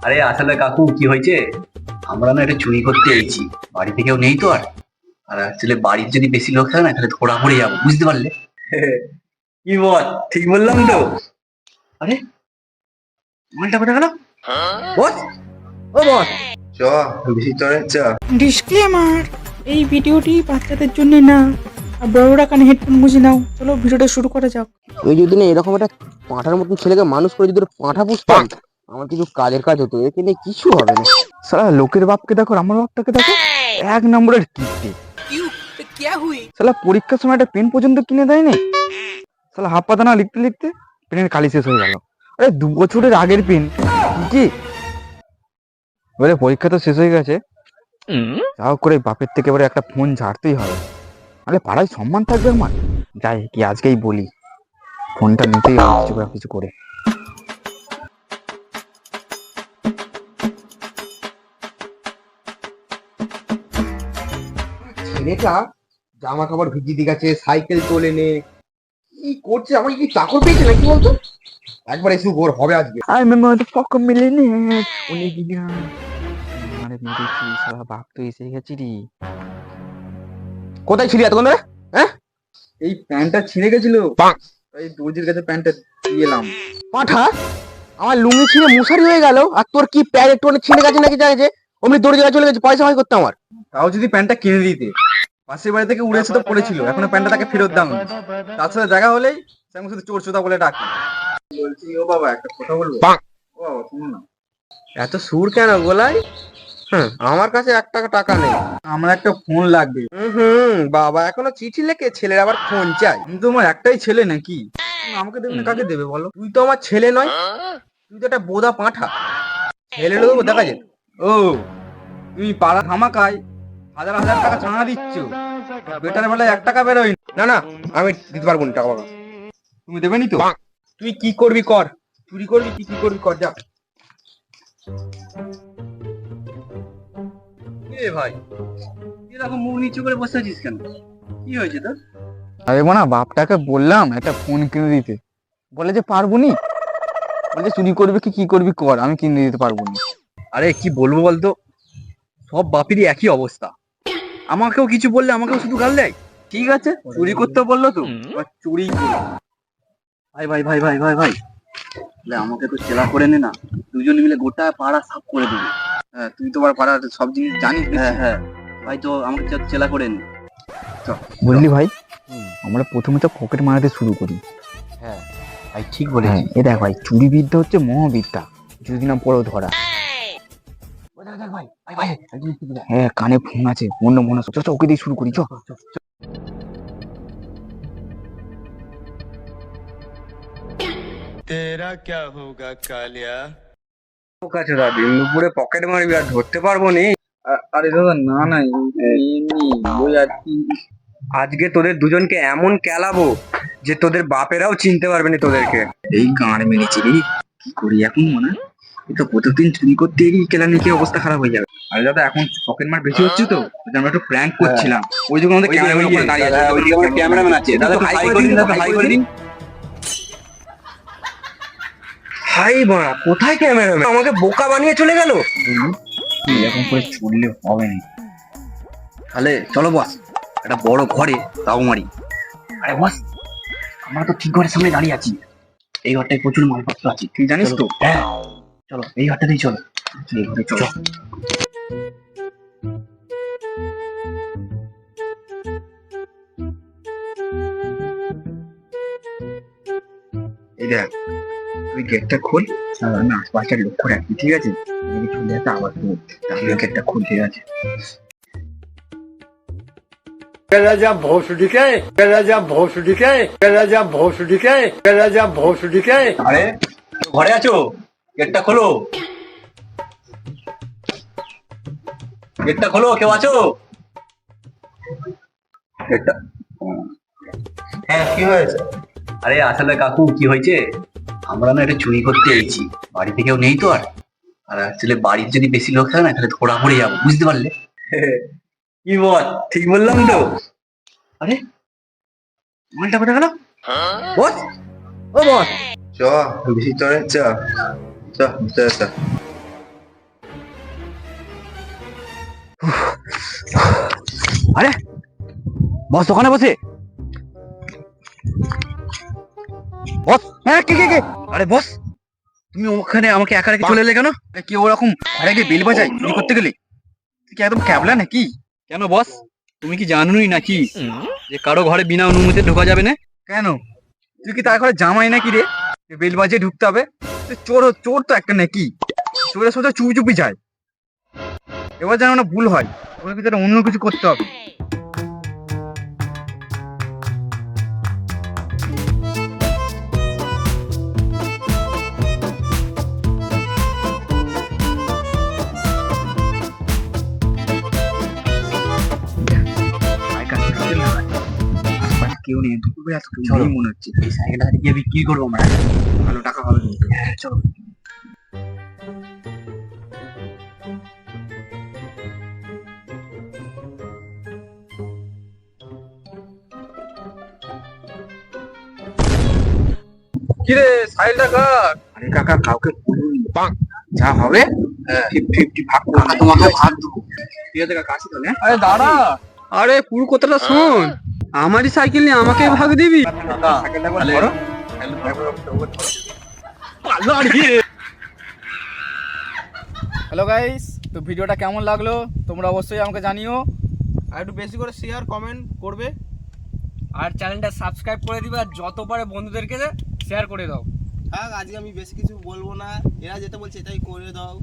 আরে আসলে কাকু কি হয়েছে, আমরা না এটা চুরি করতে এসেছি। বাড়িতে কেউ নেই তো আর আর আসলে বাড়ির যদি বেশি লোক থাকে না তাহলে ধরা পড়ে যাবো, বুঝতে পারলে? কি বল, ঠিক বললাম তো? আরে মালটা কোথায় গেল? বস, ও বস, চ ভিতরে চ। ডিসক্লেমার, এই ভিডিওটি বাচ্চাদের জন্য না, আর বড়রা কানে হেডফোন গুঁজে নাও। চলো ভিডিওটা শুরু করা যাক। ওই যদি না এরকম একটা পাঁঠার মতন ছেলেকে মানুষ করে যদি ওরা পাঁঠা পুষতাম, আমার কিছু কাজের কাজ হতো, একে নিয়ে কিছু হবে না। সালা লোকের বাপকে দেখো, আমার বাপটাকে দেখো, এক নম্বরের কিপ্টে। সালা পরীক্ষার সময় একটা পেন পর্যন্ত কিনে দেয়নি। সালা হাফ পাতা না লিখতে লিখতে পেনের কালি শেষ হয়ে গেল। আরে 2 বছরের আগের পেন কি বলে, পরীক্ষা তো শেষ হয়ে গেছে, যাও করে বাপের থেকে এবারে একটা ফোন ঝাড়তেই হবে, আরে পাড়ায় সম্মান থাকবে আমার। যাই কি আজকেই বলি, ফোনটা নিতেই হবে কিছু করে। ছেলেটা জামা কাপড় ভিজিয়ে দিয়ে গেছে, সাইকেল তোলে নে, কি করছে? আমাকে কি চাকর পেয়েছে নাকি বলতো? একবার এসে ওর হবে আজকে। আই মেমো দ্য ফক মিলিয়নেয়ার উনি গিয়া মানে মেরেছি, সারা বাপ তো এসে গেছি রে। কোথায় ছিলি এতক্ষণ ধরে? হ্যাঁ, এই প্যান্টটা ছিঁড়ে গেছিল, তাই দর্জির কাছে প্যান্টটা দিয়ে এলাম। পাঠা, আমার লুঙ্গি ছিঁড়ে মশারি হয়ে গেল, আর তোর কি প্যান্ট একটু ছিঁড়ে গেছে নাকি জানিস? অমনি দৌড়ে জায়গায় চলে গেছে পয়সা হয় করতে আমার। তাও যদি প্যান্টটা কিনে দিতে, পাশের বাড়ি থেকে উড়েছে তো পড়েছিল, এখনো প্যান্টটা তাকে ফেরত দাও। তার সাথে দেখা হলেই সে আমাকে শুধু চোর চোদা বলে ডাকে। বলছি, ও বাবা একটা কথা বলবো? ও বাবা শুনো না। এত সুর কেন গলায়? আমার কাছে 1 টাকা নেই। আমার একটা ফোন লাগবে। বাবা এখনো চিঠি লেখে, ছেলের আবার ফোন চাই? আমি তো আমার একটাই ছেলে নাকি, আমাকে দেবে না কাকে দেবে বলো? তুই তো আমার ছেলে নয়, তুই তো একটা বোদা পাঁঠা। ছেলে দেবো দেখা যেত। ও, তুমি পাড়া ধামাকায় হাজার হাজার টাকা ছানা দিচ্ছ, বেটার বেলায় 1 টাকা বেরোয় না। না আমি দিতে পারবো না টাকা বাবা। তুমি দেবে নি তো? তুই কি করবি কর, চুরি করবি কি করবি কর, যা। এ ভাই, এরকম মুখ নিচু করে বসে আছিস কেন? কি হয়েছে তোর? আরে না, বাপটাকে বললাম একটা ফোন কিনে দিতে, বলে যে পারবো নি, বলে চুরি করবি কি করবি কর, আমি কিনে দিতে পারবো না। আরে কি বলবো বলতো, সব বাপিরই একই অবস্থা। আমাকেও কিছু বললে আমাকেও শুধু গাল দেয়। ঠিক আছে, চুরি করতে বললো তো এবার চুরি করি। ভাই ভাই ভাই ভাই ভাই ভাই, তাহলে আমাকে তো চেলা করে নে না, দুজন মিলে গোটা পাড়া সাফ করে দেবে। হ্যাঁ, তুই তো আবার পাড়ার সব জিনিস জানিস। হ্যাঁ হ্যাঁ ভাই, তো আমাকে চেলা করে নে। বুঝলি ভাই, আমরা প্রথমে তো পকেট মারাতে শুরু করি। হ্যাঁ ভাই, ঠিক বলেছিস। এ দেখ ভাই, চুরি বিদ্যা হচ্ছে মহাবিদ্যা, যদি না পড়ো ধরা। ভাই ভাই ভাই, হ্যাঁ, কানে ফোন আছে, মনে মনে ওকে দিয়ে শুরু করি। চ तेरा क्या होगा कालिया। দুপুরে পকেট মারবি আর ধরতে পারবো নি। আরে দাদা না না, এমনি ওই আর কি। আজকে তোদের দুজনকে এমন কেলাবো যে তোদের বাপেরাও চিনতে পারবে না তোদেরকে। এই গাঁড় মেরেছি রে, কি করি এখন? মনে এই তো প্রত্যেকদিন চুরি করতে গিয়ে কেলানি কি অবস্থা খারাপ হয়ে যাবে। আরে দাদা, এখন পকেট মার বেশি হচ্ছে তো, আমরা একটু প্র্যাঙ্ক করছিলাম। ওই যখন আমাদের ক্যামেরাম্যান দাঁড়িয়ে আছে, ওইদিকে আমাদের ক্যামেরাম্যান আছে। দাদা হাই করে দিন, দাদা হাই করে দিন। হাই বাড়া, কোথায় ক্যামেরাম্যান? আমাকে বোকা বানিয়ে চলে গেল। এরকম করে চললে হবে না। তাহলে চলো বস, একটা বড় ঘরে তাও মারি। আরে বস, আমরা তো ঠিক ঘরের সামনে দাঁড়িয়ে আছি, এই ঘরটায় প্রচুর মালপত্র আছে, তুই জানিস তো? হ্যাঁ চলো, এই ঘরটাতেই চলো, এই ঘরে চলো। এই দেখ, তুই গেটটা খোল, না আশপাশটা লক্ষ্য রাখবি, ঠিক আছে? চলে আসে আবার তুই, তাহলে গেটটা খুল, ঠিক আছে? राजा भोसडी के राजा भोसडी के राजा भोसडी के राजा भोसडी के। আরে ঘরে আছো? গেটটা খোলো, গেটটা খোলো, কেউ আছো? গেটটা, হ্যাঁ কি হয়েছে? আরে আসলে কাকু কি হয়েছে, আমরা না এটা চুরি করতে এসেছি, বাড়িতে কেউ নেই তো আর আর আসলে বাড়ির যদি বেশি লোক থাকে না তাহলে ধরা পড়ে যাবো, বুঝতে পারলে? কি বল, ঠিক বললাম তো? আরে মালটা কোথায় গেল? বস, ও বস, চ ভিতরে চ, চ চ চ। আরে বস ওখানে বসে বস। হ্যাঁ কে আরে বস তুমি ওখানে আমাকে একা রেখে চলে এলে কেন? আরে কি ওরকম ঘরে গিয়ে বেল বাজাই চুরি করতে গেলে? তুই কি একদম ক্যাবলা নাকি? কেন বস তুমি কি জানোই নাকি যে কারো ঘরে বিনা অনুমতিতে ঢোকা যাবে না? কেন তুই কি তার ঘরে জামাই নাকি রে যে বেল বাজিয়ে ঢুকতে হবে? তুই চোর তো একটা নাকি? চোরের সোজা চুপি চুপি যায়। এবার যেন না ভুল হয়, ওর ভিতরে অন্য কিছু করতে হবে। আশপাশে কেউ নেই, দুপুরে এত কেউ নেই মনে হচ্ছে। এই সাইকেলটা গিয়ে বিক্রি করবো আমরা। ভালো টাকা হবে কিন্তু। চলো কিরে সাইলটা কার? আরে কাকা কাউকে বলুন যা হবে 50-50 ভাগ করে নাও। তোমাকে ভাগ দেবো। ঠিক আছে কাকা, আসি তাহলে। আরে দাঁড়া, আরে পুরো কথাটা শোন। আমারই সাইকেল নিয়ে আমাকে ভাগ দিবি? সাইকেলটা একবার ধরো। হ্যালো গাইস, তো ভিডিওটা কেমন লাগলো তোমরা অবশ্যই আমাকে জানিও, আর একটু বেশি করে শেয়ার কমেন্ট করবে। আর চ্যানেলটা সাবস্ক্রাইব করে দিবে, আর যত পারে বন্ধুদেরকে শেয়ার করে দাও। থাক, আজকে আমি বেশি কিছু বলবো না, এরা যেটা বলছে এটাই করে দাও।